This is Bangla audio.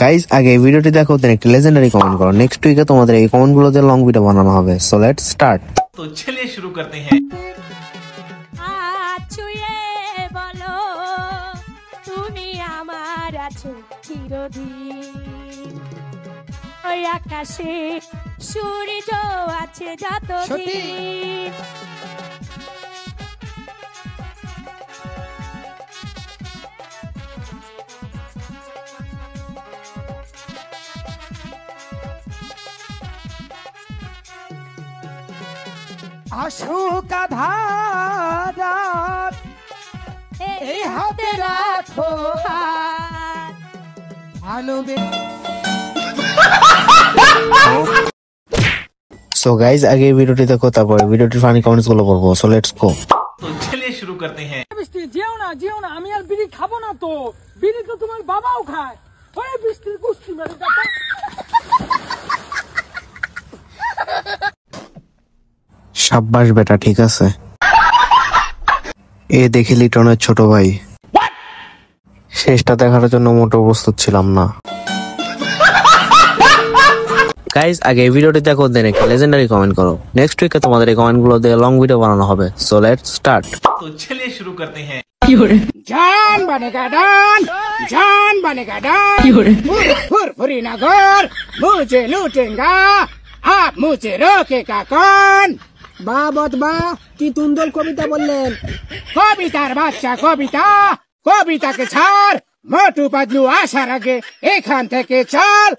গাইস আগে এই ভিডিওটি দেখো দেন একটা লেজেন্ডারি কমেন্ট করো। নেক্সট উইকে তোমাদের এই কমেন্টগুলোতে লং ভিডিও বানানো হবে। So let's start. तो चलिए शुरू करते हैं। ছুঁয়ে বলো তুমি আমার আছো চিরদিন, ওই আকাশে সূর্য আছে যতদিন। আশুক আধার এই হাতে রাখো হাত আনবে। সো গাইস আগে এই ভিডিওটি দেখো তারপর ভিডিওটির ফানি কমেন্টস গুলো পড়বো। So let's go. तो चलिए शुरू करते हैं। বৃষ্টি যেও না আমি আর বিড়ি খাবো না। তো বিড়ি তো তোমার বাবাও খায়। ওই বৃষ্টির কুস্তি মেরে কাটা। সাব্বাস বেটা, ঠিক আছে। এ দেখি লিটনের ছোট ভাই। শেষটা দেখার জন্য মোটেও প্রস্তুত ছিলাম না। গাইস আগে এই ভিডিওটি দেখো দেন একটা লেজেন্ডারি কমেন্ট করো। নেক্সট উইকে তোমাদের এই কমেন্টগুলো দিয়ে লং ভিডিও বানানো হবে। So let's start. तो चलिए शुरू करते हैं। জান বনেগা ডান फुरफुरी नगर मुझे लूटेगा आप मुझे रोकेगा कौन। বাবত বা কি তুন্দল কবিতা বললেন। কবিতার বাচ্চা কবিতাকে ছাড়। মোটু পাতলু আসার আগে এখান থেকে চল।